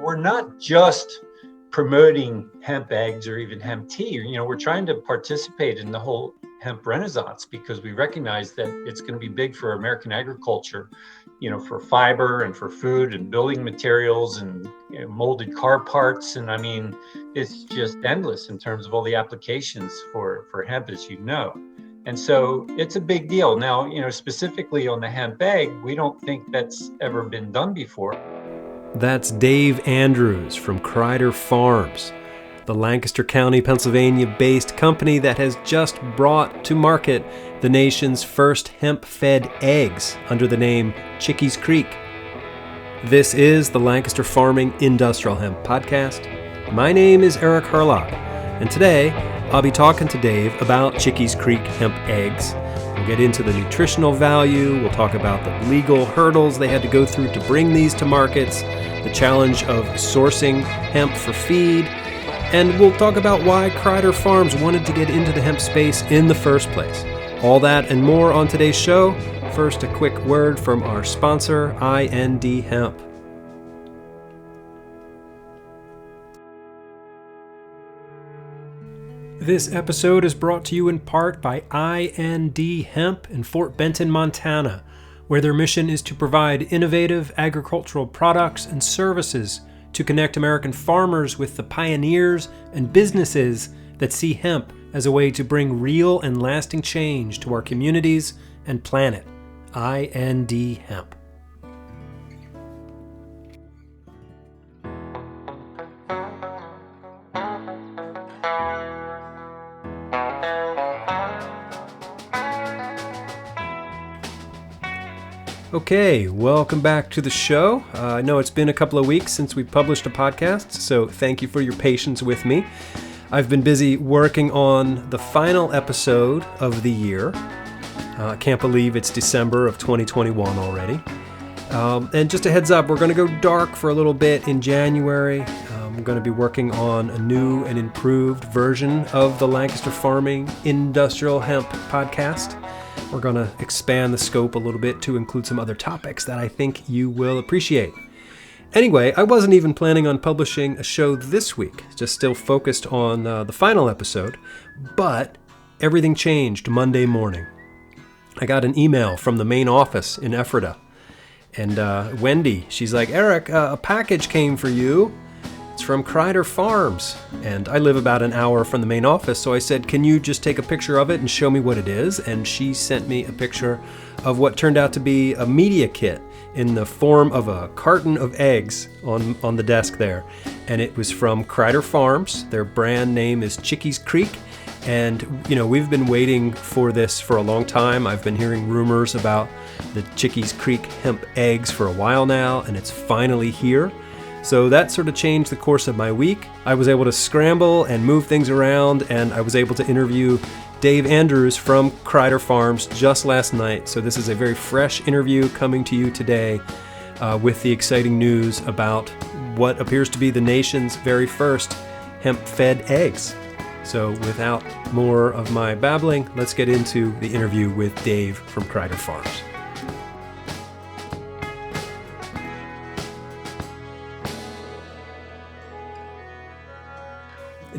We're not just promoting hemp eggs or even hemp tea. We're trying to participate in the whole hemp renaissance because we recognize that it's going to be big for American agriculture, for fiber and for food and building materials and molded car parts. And I mean, it's just endless in terms of all the applications for hemp, as you know. And so it's a big deal. Now, specifically on the hemp egg, we don't think that's ever been done before. That's Dave Andrews from Kreider Farms, the Lancaster County, Pennsylvania-based company that has just brought to market the nation's first hemp-fed eggs under the name Chiques Creek. This is the Lancaster Farming Industrial Hemp Podcast. My name is Eric Herlock, and today I'll be talking to Dave about Chiques Creek Hemp Eggs. We'll get into the nutritional value, we'll talk about the legal hurdles they had to go through to bring these to markets, the challenge of sourcing hemp for feed, and we'll talk about why Kreider Farms wanted to get into the hemp space in the first place. All that and more on today's show. First, a quick word from our sponsor, IND Hemp. This episode is brought to you in part by IND Hemp in Fort Benton, Montana, where their mission is to provide innovative agricultural products and services to connect American farmers with the pioneers and businesses that see hemp as a way to bring real and lasting change to our communities and planet. IND Hemp. Okay, welcome back to the show. I know it's been a couple of weeks since we published a podcast, so thank you for your patience with me. I've been busy working on the final episode of the year. I can't believe it's December of 2021 already. And just a heads up, we're going to go dark for a little bit in January. I'm going to be working on a new and improved version of the Lancaster Farming Industrial Hemp Podcast. We're going to expand the scope a little bit to include some other topics that I think you will appreciate. Anyway, I wasn't even planning on publishing a show this week, just still focused on the final episode, but everything changed Monday morning. I got an email from the main office in Ephrata, and Wendy, she's like, Eric, a package came for you. It's from Kreider Farms, and I live about an hour from the main office, so I said, can you just take a picture of it and show me what it is? And she sent me a picture of what turned out to be a media kit in the form of a carton of eggs on the desk there. And it was from Kreider Farms. Their brand name is Chiques Creek. And, we've been waiting for this for a long time. I've been hearing rumors about the Chiques Creek hemp eggs for a while now, and it's finally here. So that sort of changed the course of my week. I was able to scramble and move things around, and I was able to interview Dave Andrews from Kreider Farms just last night. So this is a very fresh interview coming to you today with the exciting news about what appears to be the nation's very first hemp-fed eggs. So without more of my babbling, let's get into the interview with Dave from Kreider Farms.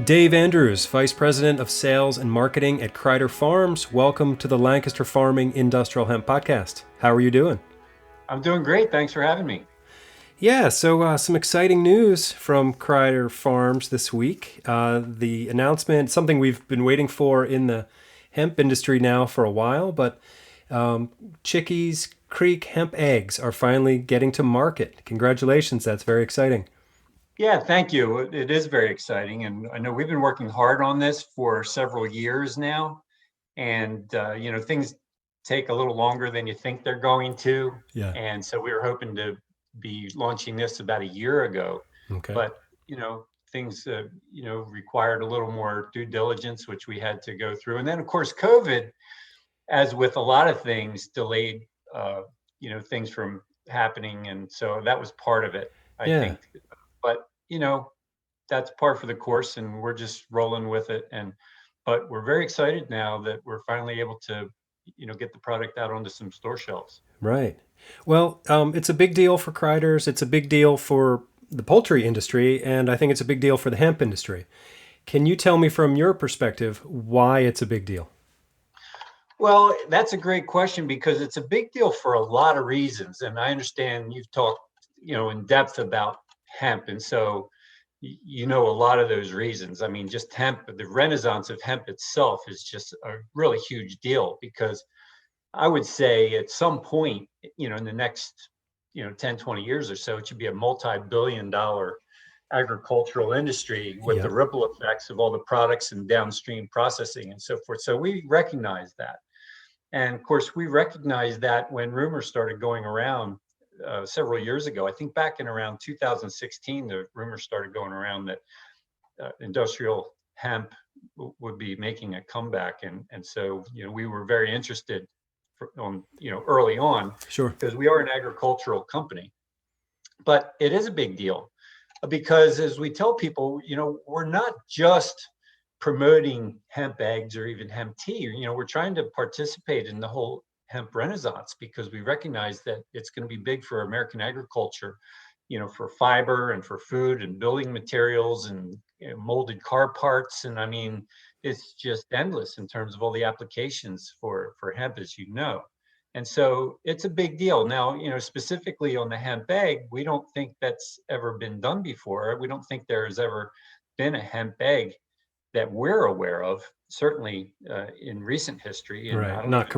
Dave Andrews, Vice President of Sales and Marketing at Kreider Farms. Welcome to the Lancaster Farming Industrial Hemp Podcast. How are you doing? I'm doing great. Thanks for having me. Yeah, so some exciting news from Kreider Farms this week. The announcement, something we've been waiting for in the hemp industry now for a while, but Chiques Creek Hemp Eggs are finally getting to market. Congratulations, that's very exciting. Yeah, thank you. It is very exciting. And I know we've been working hard on this for several years now. And, things take a little longer than you think they're going to. Yeah. And so we were hoping to be launching this about a year ago. Okay. But, things, required a little more due diligence, which we had to go through. And then, of course, COVID, as with a lot of things, delayed, things from happening. And so that was part of it, I think. But, that's par for the course, and we're just rolling with it. But we're very excited now that we're finally able to, get the product out onto some store shelves. Right. Well, it's a big deal for Kreiders. It's a big deal for the poultry industry, and I think it's a big deal for the hemp industry. Can you tell me from your perspective why it's a big deal? Well, that's a great question because it's a big deal for a lot of reasons. And I understand you've talked, in depth about hemp. And so you know a lot of those reasons. I mean, just hemp, the renaissance of hemp itself is just a really huge deal because I would say at some point, in the next, 10, 20 years or so, it should be a multi-billion dollar agricultural industry with the Yep. ripple effects of all the products and downstream processing and so forth. So we recognize that. And of course, we recognized that when rumors started going around several years ago. I think back in around 2016, the rumors started going around that industrial hemp would be making a comeback, and so we were very interested early on Sure. because we are an agricultural company. But it is a big deal because as we tell people, we're not just promoting hemp eggs or even hemp tea. We're trying to participate in the whole hemp renaissance because we recognize that it's going to be big for American agriculture, for fiber and for food and building materials and molded car parts. And I mean, it's just endless in terms of all the applications for hemp, as you know. And so it's a big deal. Now, specifically on the hemp egg, we don't think that's ever been done before. We don't think there has ever been a hemp egg that we're aware of, certainly in recent history. And I Right. don't Not even know about,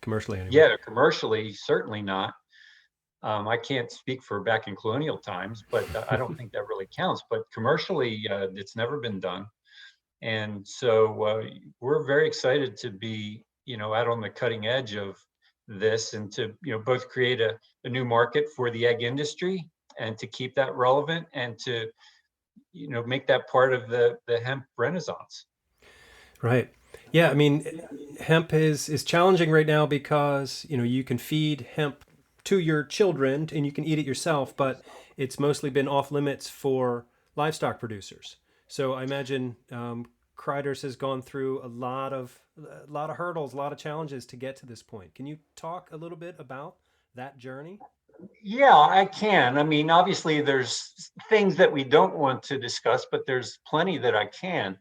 commercially anyway. yeah, commercially, certainly not. I can't speak for back in colonial times, but I don't think that really counts. But commercially, it's never been done. And so we're very excited to be, out on the cutting edge of this and to, both create a new market for the egg industry and to keep that relevant and to, make that part of the hemp renaissance. Right. Yeah, I mean, hemp is challenging right now because, you can feed hemp to your children and you can eat it yourself, but it's mostly been off limits for livestock producers. So I imagine Kreider's has gone through a lot of hurdles, a lot of challenges to get to this point. Can you talk a little bit about that journey? Yeah, I can. I mean, obviously, there's things that we don't want to discuss, but there's plenty that I can,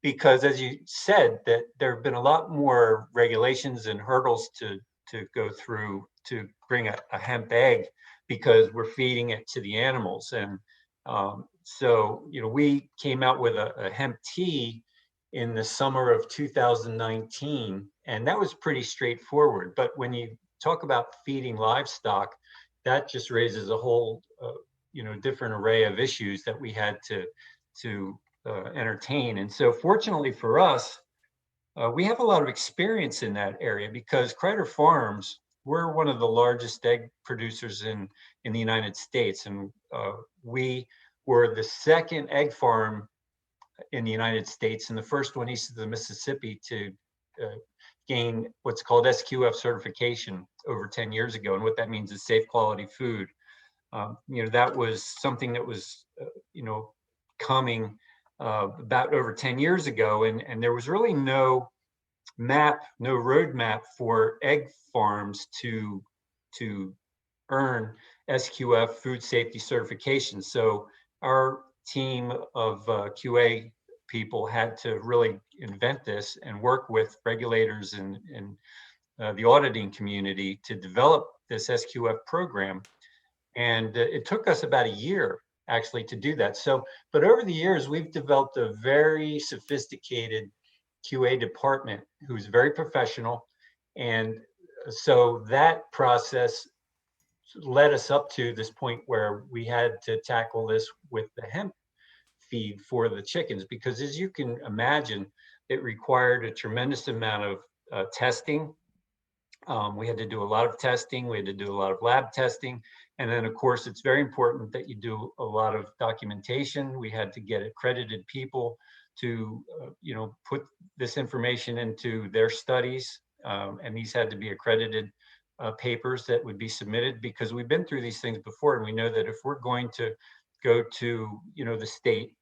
because as you said, that there have been a lot more regulations and hurdles to go through to bring a hemp egg because we're feeding it to the animals. And so, we came out with a hemp tea in the summer of 2019, and that was pretty straightforward. But when you talk about feeding livestock, that just raises a whole different array of issues that we had to entertain. And so fortunately for us, we have a lot of experience in that area because Kreider Farms, we're one of the largest egg producers in the United States, and we were the second egg farm in the United States and the first one east of the Mississippi to uh, gain what's called SQF certification over 10 years ago. And what that means is safe quality food. That was something that was, coming about over 10 years ago. And there was really no roadmap for egg farms to earn SQF food safety certification. So our team of QA people had to really invent this and work with regulators and the auditing community to develop this SQF program. And it took us about a year actually to do that. So, but over the years, we've developed a very sophisticated QA department who's very professional. And so that process led us up to this point where we had to tackle this with the hemp feed for the chickens, because as you can imagine, it required a tremendous amount of testing. We had to do a lot of testing. We had to do a lot of lab testing. And then, of course, it's very important that you do a lot of documentation. We had to get accredited people to, put this information into their studies. And these had to be accredited papers that would be submitted because we've been through these things before. And we know that if we're going to go to, the state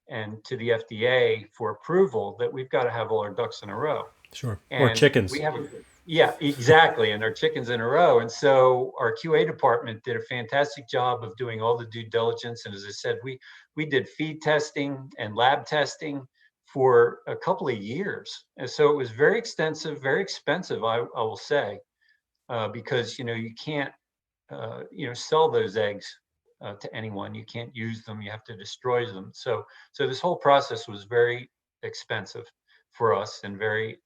and to the FDA for approval, that we've got to have all our ducks in a row. Sure. Or And we chickens. haven't. Yeah, exactly. And our chickens in a row. And so our QA department did a fantastic job of doing all the due diligence. And as I said, we did feed testing and lab testing for a couple of years. And so it was very extensive, very expensive, I will say, because you can't sell those eggs to anyone. You can't use them. You have to destroy them. So this whole process was very expensive for us and very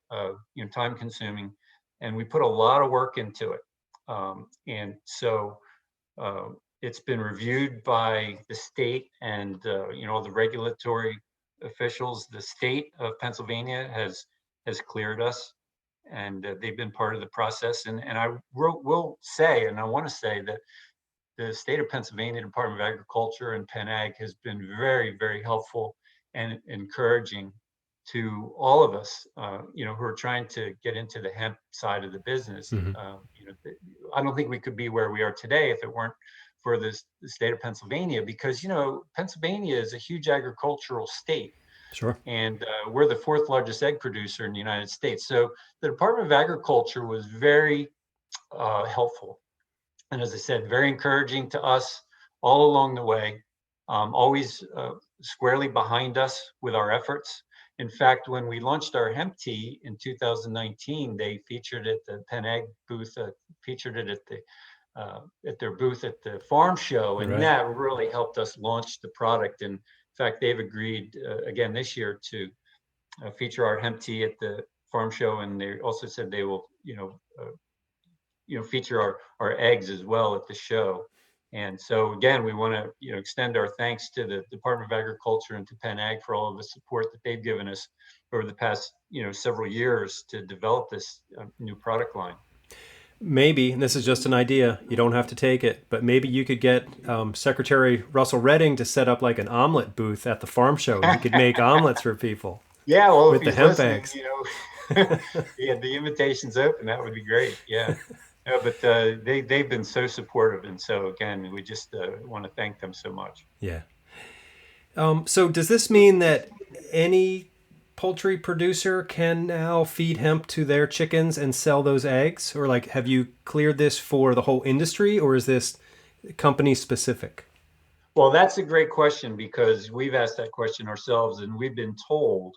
time consuming, and we put a lot of work into it. And so it's been reviewed by the state and all the regulatory officials. The state of Pennsylvania has cleared us, and they've been part of the process. And I will say, and I want to say that the state of Pennsylvania Department of Agriculture and Penn Ag has been very, very helpful and encouraging to all of us, who are trying to get into the hemp side of the business. Hmm. I don't think we could be where we are today if it weren't for the state of Pennsylvania, because Pennsylvania is a huge agricultural state, Sure. and we're the fourth largest egg producer in the United States. So the Department of Agriculture was very helpful, and as I said, very encouraging to us all along the way, always squarely behind us with our efforts. In fact, when we launched our hemp tea in 2019, they featured it, the Penn Ag booth featured it at their booth at the farm show, and Right. that really helped us launch the product. And in fact, they've agreed again this year to feature our hemp tea at the farm show, and they also said they will, feature our eggs as well at the show. And so again, we want to extend our thanks to the Department of Agriculture and to Penn Ag for all of the support that they've given us over the past several years to develop this new product line. Maybe, and this is just an idea, you don't have to take it, but maybe you could get Secretary Russell Redding to set up like an omelet booth at the farm show. He could make omelets for people Yeah, well, if with the he's hemp listening, eggs. yeah, the invitation's open. That would be great. Yeah. No, but they've been so supportive, and so again, we just want to thank them so much. Yeah. So does this mean that any poultry producer can now feed hemp to their chickens and sell those eggs? Or like, have you cleared this for the whole industry, or is this company specific? Well, that's a great question, because we've asked that question ourselves, and we've been told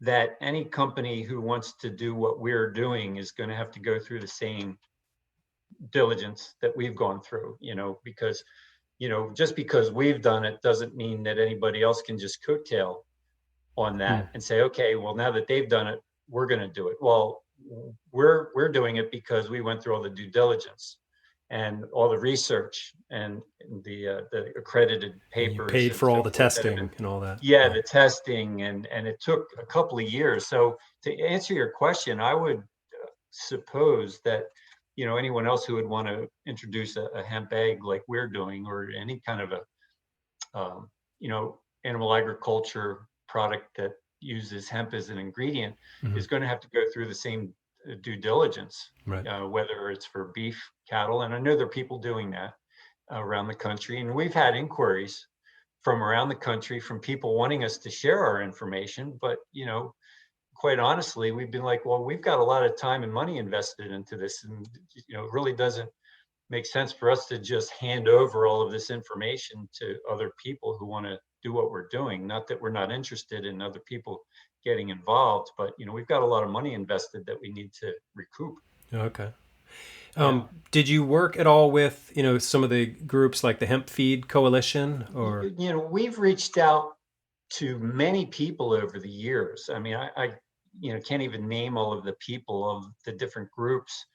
that any company who wants to do what we're doing is going to have to go through the same diligence that we've gone through, because just because we've done it doesn't mean that anybody else can just coattail on Hmm. that and say, okay, well, now that they've done it, we're going to do it. Well, we're doing it because we went through all the due diligence and all the research and the accredited And you papers paid and for all so the forth that have been, testing and all that. yeah, Yeah. the testing, and it took a couple of years. So to answer your question, I would suppose that anyone else who would want to introduce a hemp egg like we're doing, or any kind of a animal agriculture product that uses hemp as an ingredient, Hmm. is going to have to go through the same due diligence, Right. whether it's for beef cattle. And I know there are people doing that around the country, and we've had inquiries from around the country from people wanting us to share our information. But quite honestly, we've been like, well, we've got a lot of time and money invested into this, and it really doesn't make sense for us to just hand over all of this information to other people who want to do what we're doing. Not that we're not interested in other people getting involved, but we've got a lot of money invested that we need to recoup. Okay. Yeah. Did you work at all with, some of the groups like the Hemp Feed Coalition or? We've reached out to many people over the years. I mean, I can't even name all of the people of the different groups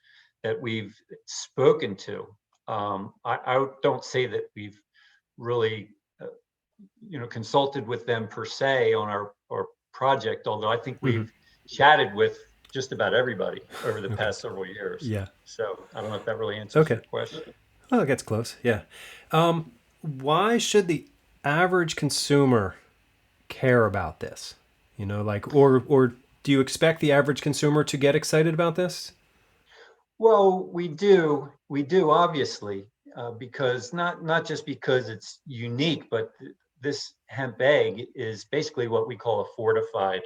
that we've spoken to. I don't say that we've really, consulted with them per se on our project, although I think Mhm. we've chatted with just about everybody over the Okay. past several years. Yeah. So I don't know if that really answers Okay. your question. Well, it gets close. Yeah. Why should the average consumer care about this? Or do you expect the average consumer to get excited about this? Well, we do obviously, because not just because it's unique, but this hemp egg is basically what we call a fortified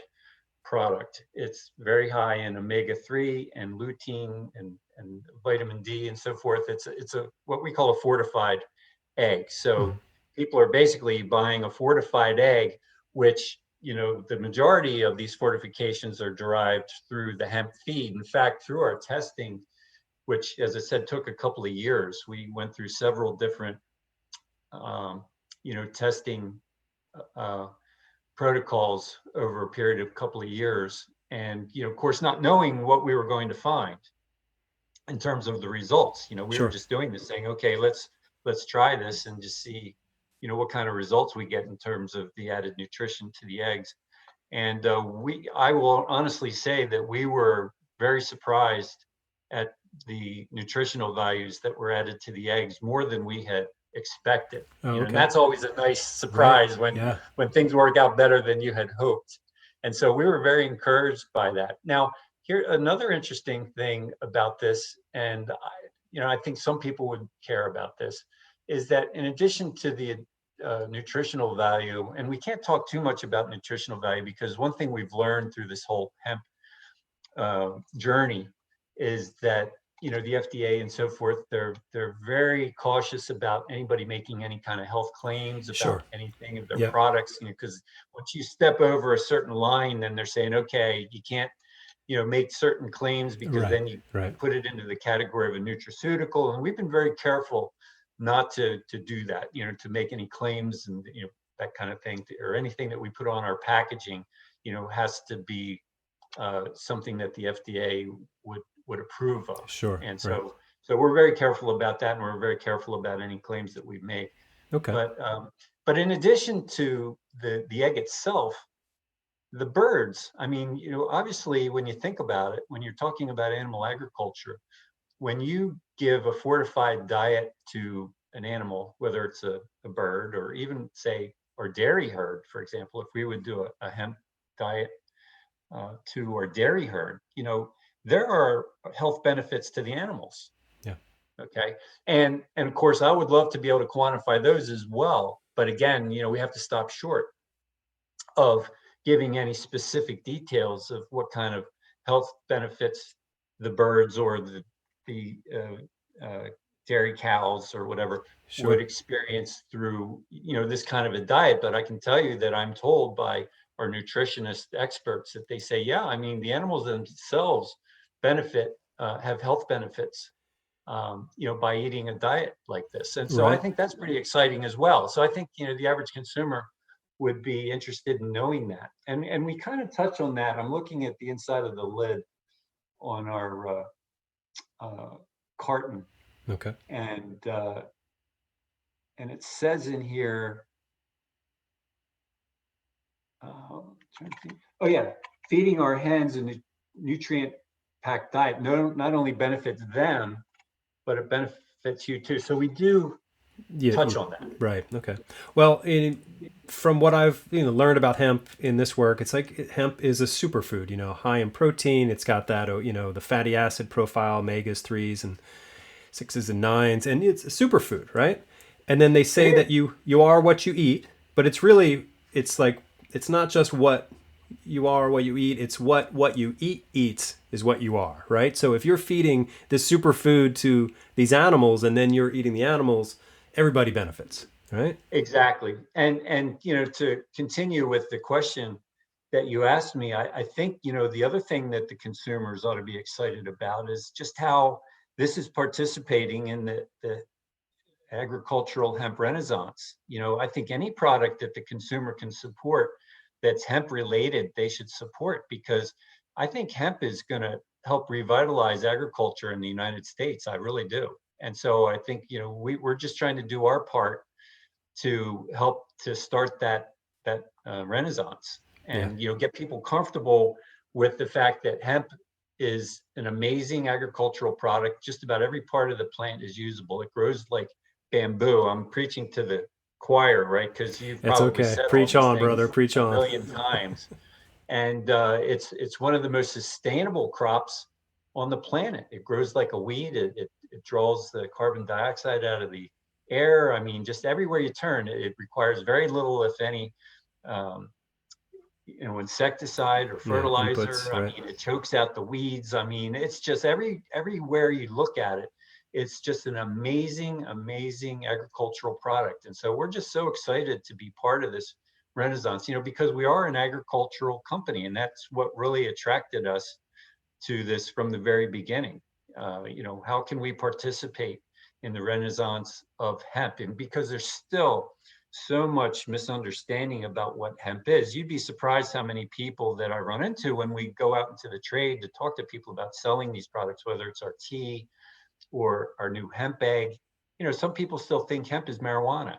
product. It's very high in omega-3 and lutein and vitamin D and so forth. It's a what we call a fortified egg. So people are basically buying a fortified egg, which, the majority of these fortifications are derived through the hemp feed. In fact, through our testing, which, as I said, took a couple of years, we went through several different, testing protocols over a period of a couple of years. And, of course, not knowing what we were going to find in terms of the results. We were just doing this saying, okay, let's try this and just see, what kind of results we get in terms of the added nutrition to the eggs. And I will honestly say that we were very surprised at the nutritional values that were added to the eggs, more than we had expected. And that's always a nice surprise when things work out better than you had hoped. And so we were very encouraged by that. Now, here, another interesting thing about this, and I think some people would care about this, is that in addition to the nutritional value, and we can't talk too much about nutritional value, because one thing we've learned through this whole hemp journey is that, the FDA and so forth, they're very cautious about anybody making any kind of health claims about anything of their products, because once you step over a certain line, then they're saying, okay, you can't, make certain claims, because then you put it into the category of a nutraceutical. And we've been very careful not to do that, to make any claims and, that kind of thing, or anything that we put on our packaging, has to be something that the FDA would approve of. And so we're very careful about that, and we're very careful about any claims that we make. But in addition to the egg itself, the birds, I mean, obviously, when you think about it, when you're talking about animal agriculture, when you give a fortified diet to an animal, whether it's a bird or even, say, our dairy herd, for example, if we would do a hemp diet to our dairy herd, there are health benefits to the animals. Okay. And of course, I would love to be able to quantify those as well. But again, we have to stop short of giving any specific details of what kind of health benefits the birds or the dairy cows or whatever would experience through, this kind of a diet. But I can tell you that I'm told by our nutritionist experts that they say, yeah, I mean, the animals themselves benefit, have health benefits, by eating a diet like this. And so I think that's pretty exciting as well. So I think, the average consumer would be interested in knowing that. And we kind of touch on that. I'm looking at the inside of the lid on our carton. Okay. And it says in here, feeding our hens a nutrient-packed diet not only benefits them, but it benefits you too. So we do touch on that. Right. Okay. Well, from what I've learned about hemp in this work, it's like hemp is a superfood. High in protein. It's got that the fatty acid profile, omegas, 3s and 6s and 9s, and it's a superfood, right? And then they say that you are what you eat, but it's like it's not just what you are, what you eat. It's what you eats is what you are, right? So if you're feeding this superfood to these animals and then you're eating the animals, everybody benefits, right? Exactly. And to continue with the question that you asked me, I think, the other thing that the consumers ought to be excited about is just how this is participating in the agricultural hemp renaissance. I think any product that the consumer can support that's hemp related, they should support, because I think hemp is going to help revitalize agriculture in the United States. I really do. And so I think, we're just trying to do our part to help to start that renaissance and, get people comfortable with the fact that hemp is an amazing agricultural product. Just about every part of the plant is usable. It grows like bamboo. I'm preaching to the choir, right? Because you've probably said preach all these on, brother, preach a on million times. And it's one of the most sustainable crops on the planet. It grows like a weed. It draws the carbon dioxide out of the air. I mean, just everywhere you turn, it requires very little, if any, insecticide or Yeah, fertilizer. inputs, I right? mean, it chokes out the weeds. I mean, it's just everywhere you look at it, it's just an amazing, amazing agricultural product. And so we're just so excited to be part of this renaissance, because we are an agricultural company, and that's what really attracted us to this from the very beginning. How can we participate in the renaissance of hemp? And because there's still so much misunderstanding about what hemp is. You'd be surprised how many people that I run into when we go out into the trade to talk to people about selling these products, whether it's our tea or our new hemp egg. Some people still think hemp is marijuana,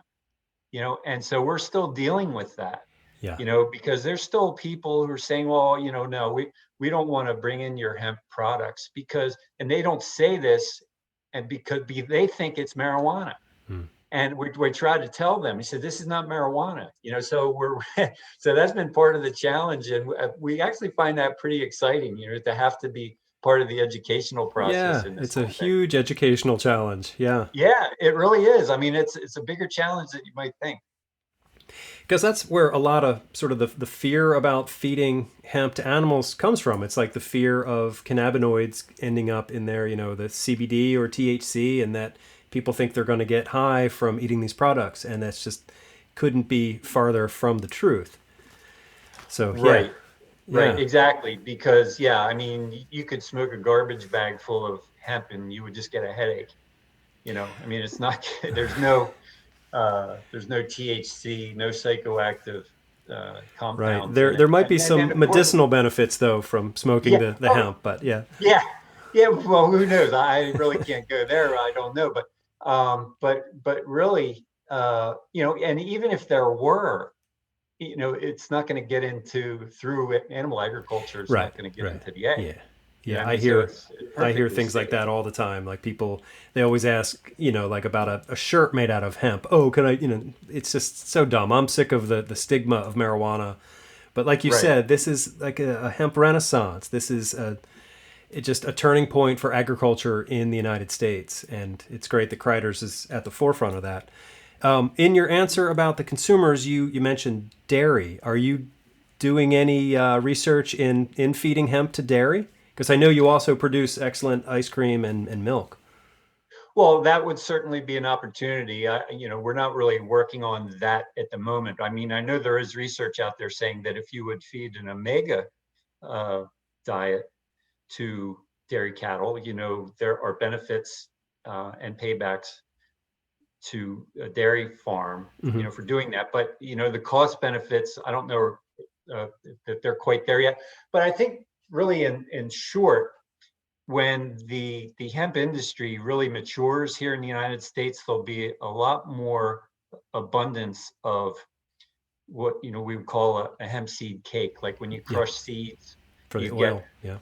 and so we're still dealing with that, Yeah. because there's still people who are saying, well, no, we don't want to bring in your hemp products because, and they don't say this, and because they think it's marijuana. Hmm. And we try to tell them, he said, this is not marijuana, so so that's been part of the challenge. And we actually find that pretty exciting, to have to be part of the educational process Yeah, in this it's a whole thing. huge educational challenge. Yeah. Yeah, it really is. I mean, it's a bigger challenge than you might think. Because that's where a lot of sort of the fear about feeding hemp to animals comes from. It's like the fear of cannabinoids ending up in there, the CBD or THC, and that people think they're going to get high from eating these products. And that's just couldn't be farther from the truth. So, yeah. Right. Right, Yeah. exactly. Because yeah, I mean, you could smoke a garbage bag full of hemp and you would just get a headache. I mean, it's not. There's no THC, no psychoactive Right. compounds There in it. there might be And then some of course, medicinal benefits though from smoking yeah. the Oh, hemp, but yeah. yeah, yeah. Well, who knows? I really can't go there. I don't know, but really, and even if there were, it's not going to get into through animal agriculture. It's Right. not going to get Right. into the egg. Yeah. I Yeah, I mean, so hear it's I hear perfectly things like safe. that all the time. Like people, they always ask, like about a shirt made out of hemp. Oh, can I? It's just so dumb. I'm sick of the stigma of marijuana. But like you Right. said, this is like a hemp renaissance. This is just a turning point for agriculture in the United States, and it's great that Kreider's is at the forefront of that. In your answer about the consumers, you mentioned dairy. Are you doing any research in feeding hemp to dairy? Because I know you also produce excellent ice cream and milk. Well, that would certainly be an opportunity. We're not really working on that at the moment. I mean, I know there is research out there saying that if you would feed an omega uh, diet to dairy cattle, there are benefits and paybacks to a dairy farm, Hmm. for doing that. But, the cost benefits, I don't know that they're quite there yet. But I think really in short, when the hemp industry really matures here in the United States, there'll be a lot more abundance of what we would call a hemp seed cake. Like when you Yeah, crush seeds, for the you get oil. Yeah.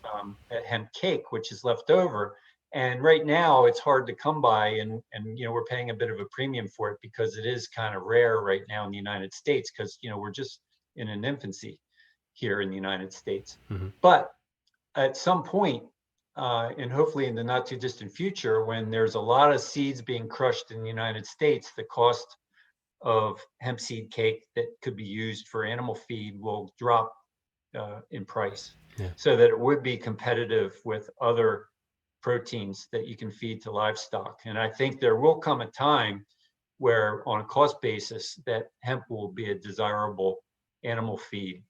a hemp cake, which is left over. And right now, it's hard to come by, and we're paying a bit of a premium for it because it is kind of rare right now in the United States because we're just in an infancy here in the United States. Hmm. But at some point, and hopefully in the not too distant future, when there's a lot of seeds being crushed in the United States, the cost of hemp seed cake that could be used for animal feed will drop in price Yeah. so that it would be competitive with other proteins that you can feed to livestock. And I think there will come a time where, on a cost basis, that hemp will be a desirable animal feed,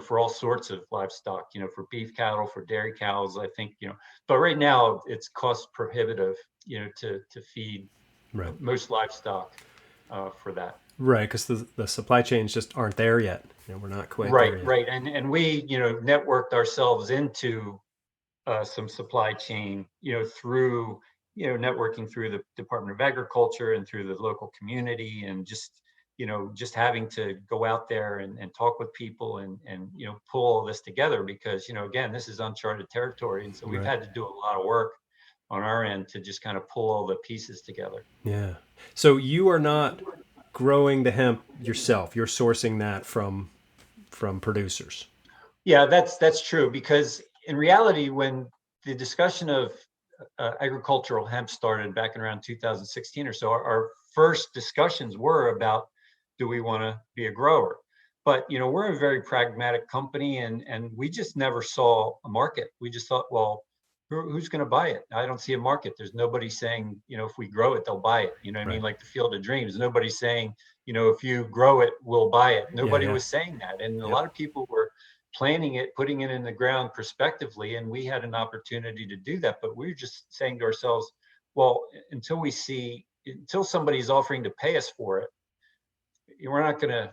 for all sorts of livestock, for beef cattle, for dairy cows, I think, but right now it's cost prohibitive, to feed Right. most livestock for that. Right, because the supply chains just aren't there yet. We're not quite Right, there yet. right. And we, networked ourselves into some supply chain, through, networking through the Department of Agriculture and through the local community, and just having to go out there and talk with people and pull all this together because, again, this is uncharted territory. And so we've Right. had to do a lot of work on our end to just kind of pull all the pieces together. Yeah. So you are not growing the hemp yourself. You're sourcing that from producers. Yeah, that's true because in reality, when the discussion of agricultural hemp started back in around 2016 or so, our first discussions were about, do we want to be a grower? But, we're a very pragmatic company, and we just never saw a market. We just thought, well, who's going to buy it? I don't see a market. There's nobody saying, if we grow it, they'll buy it. You know what I mean? Right. Like the Field of Dreams. Nobody's saying, if you grow it, we'll buy it. Yeah. Nobody Yeah. was saying that. And a Yep. lot of people were planting it, putting it in the ground prospectively. And we had an opportunity to do that. But we were just saying to ourselves, well, until somebody's offering to pay us for it, we're not going to,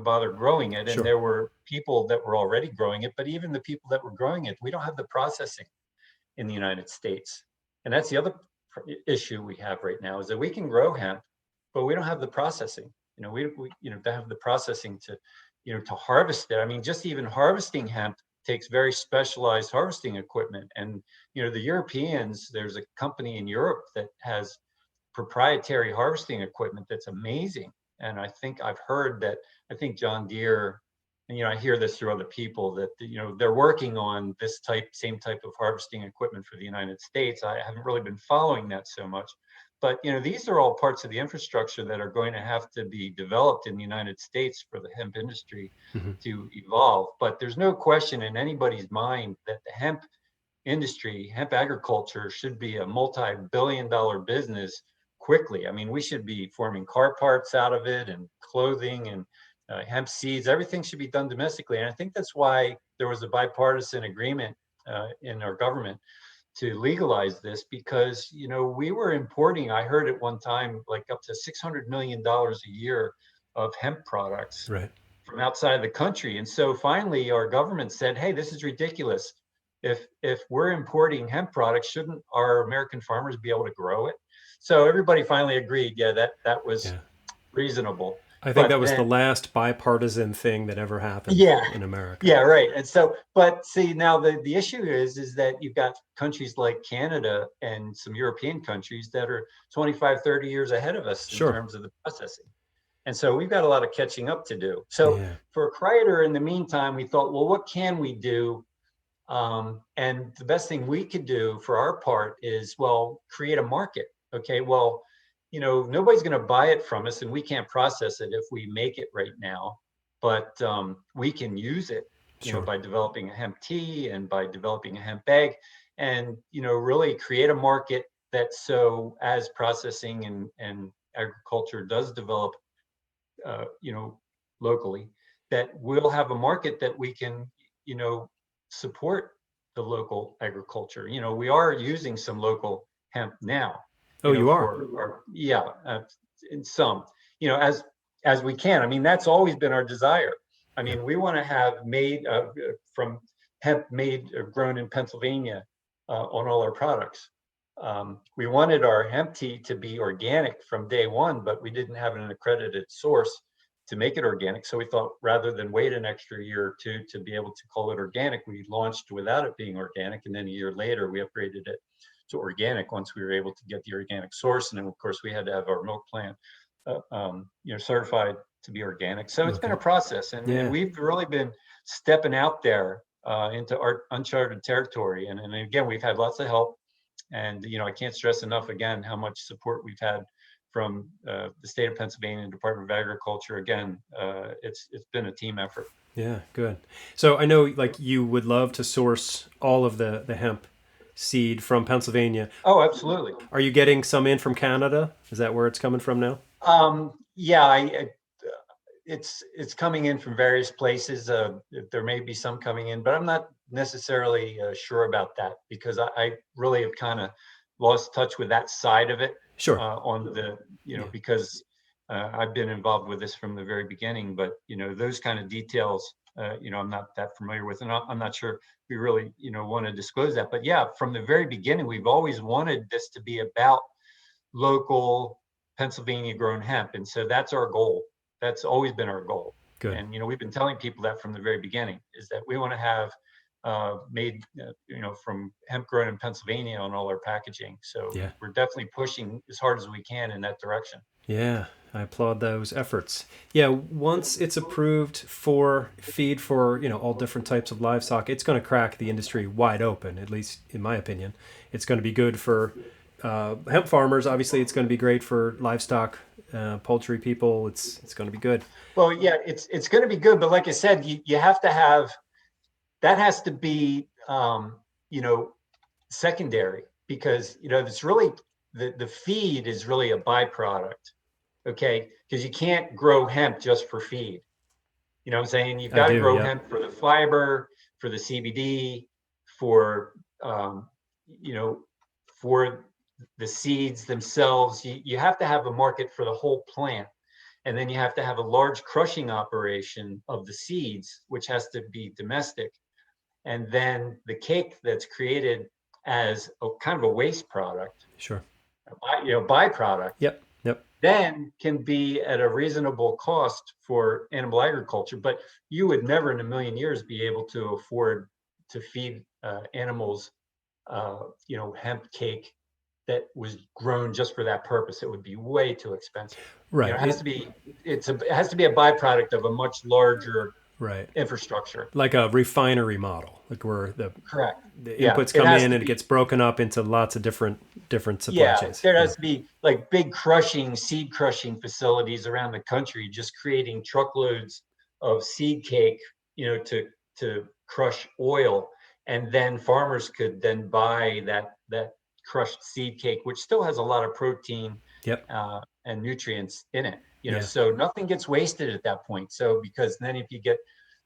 bother growing it. And Sure. there were people that were already growing it, but even the people that were growing it, we don't have the processing in the United States. And that's the other issue we have right now, is that we can grow hemp, but we don't have the processing. We don't have the processing to harvest it. I mean, just even harvesting hemp takes very specialized harvesting equipment. And, the Europeans, there's a company in Europe that has proprietary harvesting equipment that's amazing. And I think I've heard that, I think John Deere, and I hear this through other people, that they're working on this same type of harvesting equipment for the United States. I haven't really been following that so much, but these are all parts of the infrastructure that are going to have to be developed in the United States for the hemp industry Mm-hmm. to evolve. But there's no question in anybody's mind that the hemp industry, hemp agriculture, should be a multi-billion-dollar business quickly. I mean, we should be forming car parts out of it, and clothing, and hemp seeds. Everything should be done domestically. And I think that's why there was a bipartisan agreement in our government to legalize this, because, we were importing, I heard at one time, like up to $600 million a year of hemp products Right. from outside of the country. And so finally our government said, hey, this is ridiculous. If we're importing hemp products, shouldn't our American farmers be able to grow it? So everybody finally agreed, yeah, that was Yeah. reasonable. I think But that was the then, last bipartisan thing that ever happened yeah, in America. yeah, right. And so, but see, now the issue is that you've got countries like Canada and some European countries that are 25, 30 years ahead of us in Sure. terms of the processing. And so we've got a lot of catching up to do. So Yeah. for Kreider, in the meantime, we thought, well, what can we do? And the best thing we could do for our part is, well, create a market. Okay, well, nobody's going to buy it from us, and we can't process it if we make it right now. But we can use it, Sure. by developing a hemp tea and by developing a hemp egg, and really create a market that, so as processing and agriculture does develop, locally, that we'll have a market that we can, support the local agriculture. We are using some local hemp now, Oh, you are? for our, yeah, in some, as we can. I mean, that's always been our desire. I Yeah. mean, we want to have made from hemp made or grown in Pennsylvania on all our products. We wanted our hemp tea to be organic from day one, but we didn't have an accredited source to make it organic. So we thought, rather than wait an extra year or two to be able to call it organic, we launched without it being organic. And then a year later, we upgraded it to organic once we were able to get the organic source. And then, of course, we had to have our milk plant, certified to be organic. So it's been Okay. a process, and Yeah. we've really been stepping out there into our uncharted territory. And again, we've had lots of help. And, I can't stress enough, again, how much support we've had from the state of Pennsylvania and Department of Agriculture. Again, it's been a team effort. Yeah, good. So I know, like, you would love to source all of the hemp seed from Pennsylvania. Oh, absolutely. Are you getting some in from Canada? Is that where it's coming from now? Yeah, it's coming in from various places. There may be some coming in, but I'm not necessarily sure about that, because I really have kind of lost touch with that side of it. Sure. On the, Yeah. because I've been involved with this from the very beginning, but those kind of details, I'm not that familiar with, and I'm not sure we really, want to disclose that. But yeah, from the very beginning, we've always wanted this to be about local Pennsylvania grown hemp, and so that's our goal. That's always been our goal. Good. And we've been telling people that from the very beginning, is that we want to have made from hemp grown in Pennsylvania on all our packaging. So Yeah. we're definitely pushing as hard as we can in that direction. Yeah, I applaud those efforts. Yeah, once it's approved for feed for, all different types of livestock, it's going to crack the industry wide open, at least in my opinion. It's going to be good for hemp farmers. Obviously, it's going to be great for livestock poultry people, it's going to be good. Well, yeah, it's going to be good, but like I said, you have to have that has to be you know secondary because it's really the feed is really a byproduct. Okay, because you can't grow hemp just for feed. You know what I'm saying? You've I got to do, grow yep. hemp for the fiber, for the CBD, for um, you know, for the seeds themselves. You have to have a market for the whole plant. And then you have to have a large crushing operation of the seeds, which has to be domestic. And then the cake that's created as a kind of a waste product, Sure. byproduct, Yep. Yep. then can be at a reasonable cost for animal agriculture. But you would never in a million years be able to afford to feed animals, hemp cake that was grown just for that purpose. It would be way too expensive. Right. It has to be it has to be a byproduct of a much larger Right. infrastructure. Like a refinery model, like where Correct. the Yeah, inputs it come has in to and it be. gets broken up into lots of different supply Yeah, chains. there Yeah. has to be like big seed crushing facilities around the country, just creating truckloads of seed cake, to crush oil, and then farmers could then buy that crushed seed cake, which still has a lot of protein Yep. and nutrients in it. Yeah. So nothing gets wasted at that point. So because then if you get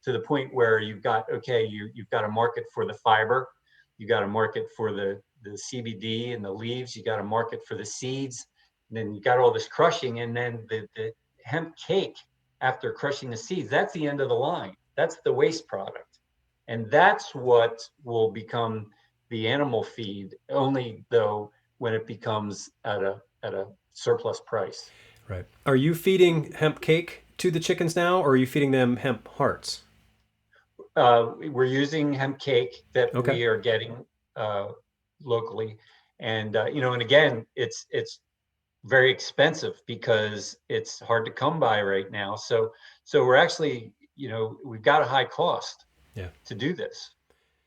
to the point where you've got you've got a market for the fiber, you got a market for the CBD and the leaves, you got a market for the seeds, and then you got all this crushing, and then the hemp cake after crushing the seeds, that's the end of the line. That's the waste product. And that's what will become the animal feed, only though when it becomes at a surplus price. Right. Are you feeding hemp cake to the chickens now, or are you feeding them hemp hearts? We're using hemp cake that Okay. we are getting uh, locally, and and again, it's very expensive because it's hard to come by right now. So we're actually, we've got a high cost Yeah. to do this,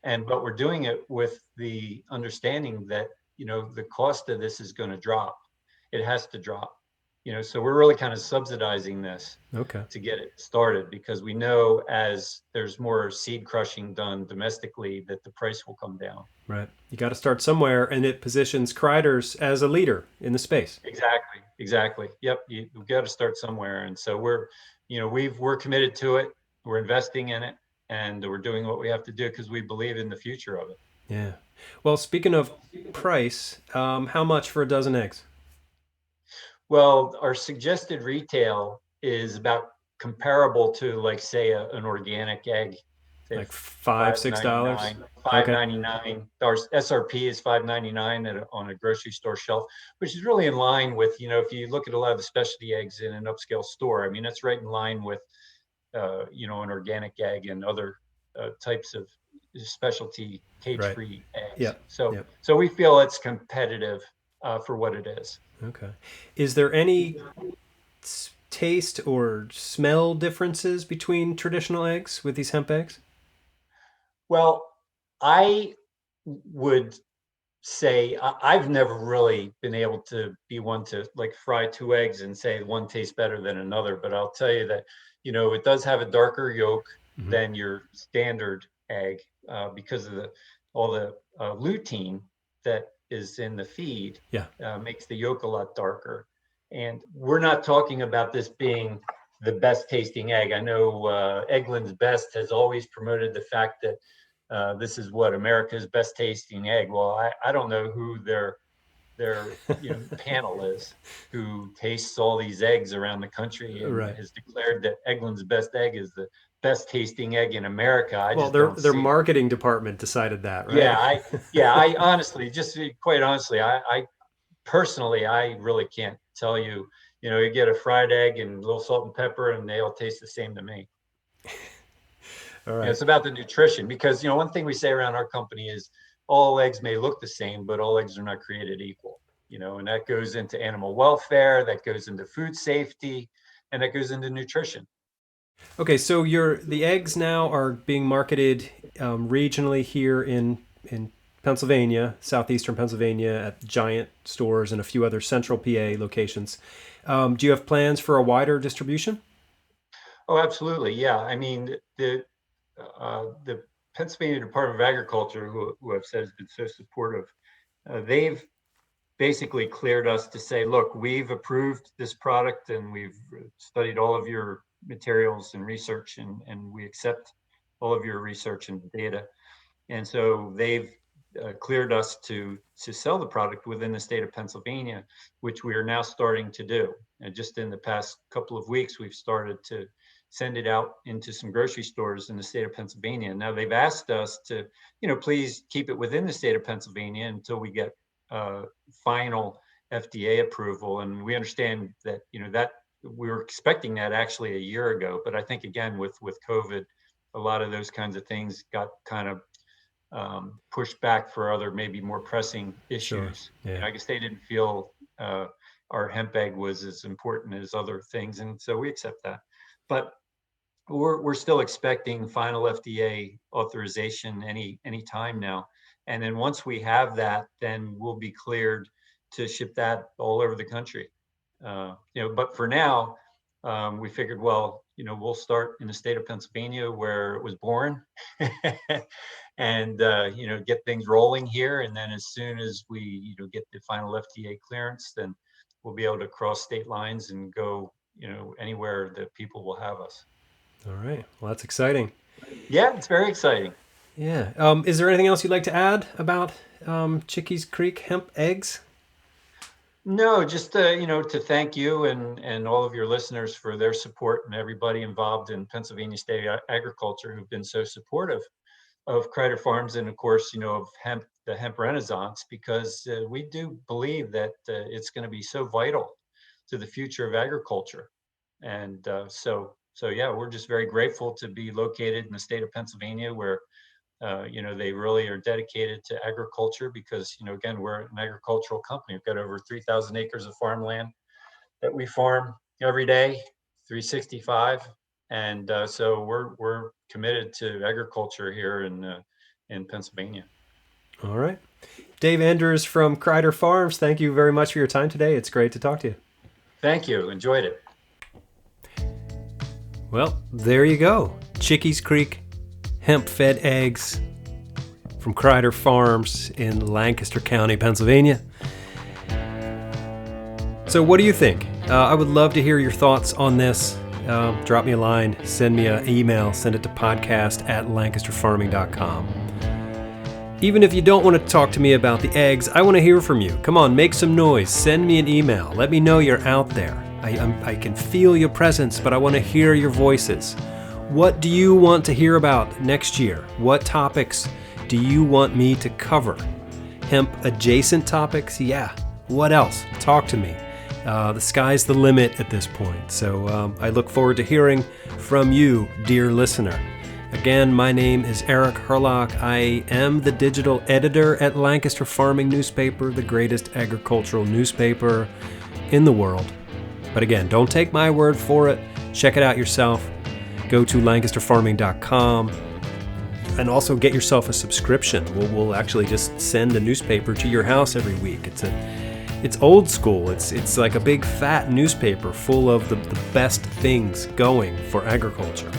but we're doing it with the understanding that the cost of this is going to drop. It has to drop. So we're really kind of subsidizing this Okay. to get it started because we know as there's more seed crushing done domestically that the price will come down. Right. You got to start somewhere, and it positions Kreiders as a leader in the space. Exactly. Yep. You've got to start somewhere. And so we're committed to it. We're investing in it, and we're doing what we have to do because we believe in the future of it. Yeah. Well, speaking of price, how much for a dozen eggs? Well, our suggested retail is about comparable to, like, say, an organic egg, say Like five, $6? 5.99, Okay. 5.99. Our SRP is 5.99 on a grocery store shelf, which is really in line with, if you look at a lot of the specialty eggs in an upscale store. I mean, that's right in line with, an organic egg and other types of specialty Right. cage-free eggs. Yep. So, Yep. so we feel it's competitive for what it is. Okay. Is there any taste or smell differences between traditional eggs with these hemp eggs? Well, I would say I've never really been able to be one to like fry two eggs and say one tastes better than another. But I'll tell you that, it does have a darker yolk Mm-hmm. than your standard egg because of all the lutein that is in the feed Yeah. makes the yolk a lot darker. And we're not talking about this being the best tasting egg. I know Eggland's Best has always promoted the fact that this is what America's best tasting egg. Well, I don't know who their panel is who tastes all these eggs around the country and Right. has declared that Eggland's Best Egg is the best tasting egg in America. I Well, just their don't their see it. marketing department decided that, Yeah, right? I honestly, just quite honestly, I personally, I really can't tell you. You get a fried egg and a little salt and pepper, and they all taste the same to me. All right. It's about the nutrition because one thing we say around our company is all eggs may look the same, but all eggs are not created equal. And that goes into animal welfare, that goes into food safety, and that goes into nutrition. Okay, so the eggs now are being marketed regionally here in Pennsylvania, southeastern Pennsylvania, at giant stores and a few other central PA locations. Do you have plans for a wider distribution? Oh, absolutely. Yeah. I mean, the Pennsylvania Department of Agriculture, who I've said has been so supportive, they've basically cleared us to say, look, we've approved this product and we've studied all of your materials and research, and we accept all of your research and data. And so they've cleared us to sell the product within the state of Pennsylvania, which we are now starting to do. And just in the past couple of weeks, we've started to send it out into some grocery stores in the state of Pennsylvania. Now they've asked us to, please keep it within the state of Pennsylvania until we get final FDA approval. And we understand that, that we were expecting that actually a year ago. But I think, again, with COVID, a lot of those kinds of things got kind of pushed back for other, maybe more pressing issues. Sure. Yeah. I guess they didn't feel our hemp egg was as important as other things. And so we accept that. But we're still expecting final FDA authorization any time now. And then once we have that, then we'll be cleared to ship that all over the country. But for now, we figured, well, we'll start in the state of Pennsylvania where it was born and, get things rolling here. And then as soon as we, get the final FDA clearance, then we'll be able to cross state lines and go, anywhere that people will have us. All right. Well, that's exciting. Yeah, it's very exciting. Yeah. Is there anything else you'd like to add about Chiques Creek Hemp Eggs? No, just to thank you and all of your listeners for their support, and everybody involved in Pennsylvania state agriculture who've been so supportive of Kreider Farms, and of course, of the hemp renaissance, because we do believe that it's going to be so vital to the future of agriculture. And so yeah, we're just very grateful to be located in the state of Pennsylvania where they really are dedicated to agriculture because, again, we're an agricultural company. We've got over 3,000 acres of farmland that we farm every day, 365. And so we're committed to agriculture here in Pennsylvania. All right. Dave Enders from Kreider Farms, thank you very much for your time today. It's great to talk to you. Thank you. Enjoyed it. Well, there you go. Chiques Creek Hemp-Fed Eggs from Kreider Farms in Lancaster County, Pennsylvania. So what do you think? I would love to hear your thoughts on this. Drop me a line, send me an email, send it to podcast@lancasterfarming.com. Even if you don't want to talk to me about the eggs, I want to hear from you. Come on, make some noise. Send me an email. Let me know you're out there. I can feel your presence, but I want to hear your voices. What do you want to hear about next year? What topics do you want me to cover? Hemp adjacent topics? Yeah. What else? Talk to me. The sky's the limit at this point. So I look forward to hearing from you, dear listener. Again, my name is Eric Herlock. I am the digital editor at Lancaster Farming Newspaper, the greatest agricultural newspaper in the world. But again, don't take my word for it. Check it out yourself. Go to lancasterfarming.com and also get yourself a subscription. We'll actually just send a newspaper to your house every week. It's old school. It's like a big fat newspaper full of the best things going for agriculture.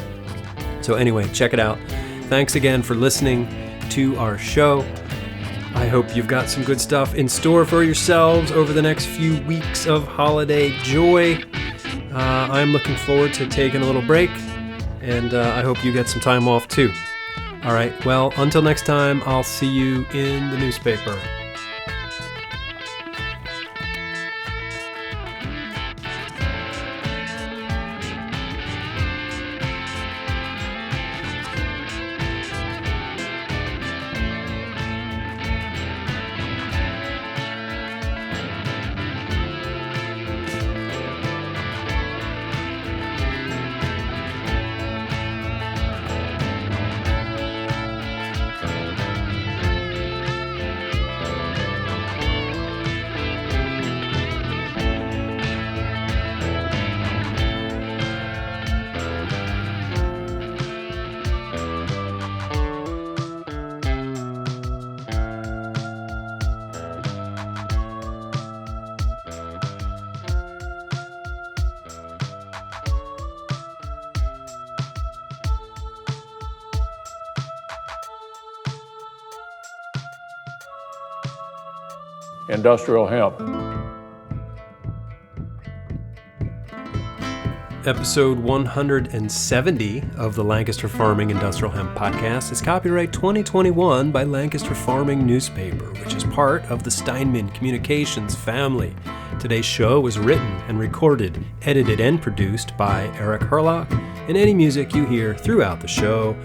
So anyway, check it out. Thanks again for listening to our show. I hope you've got some good stuff in store for yourselves over the next few weeks of holiday joy. I'm looking forward to taking a little break, and I hope you get some time off too. All right, well, until next time, I'll see you in the newspaper. industrial hemp. Episode 170 of the Lancaster Farming Industrial Hemp Podcast is copyright 2021 by Lancaster Farming Newspaper, which is part of the Steinman Communications family. Today's show was written and recorded, edited, and produced by Eric Herlock, and any music you hear throughout the show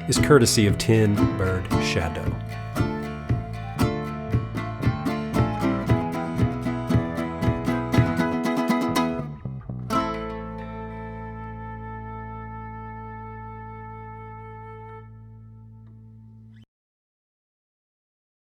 is courtesy of Tin Bird Shadow.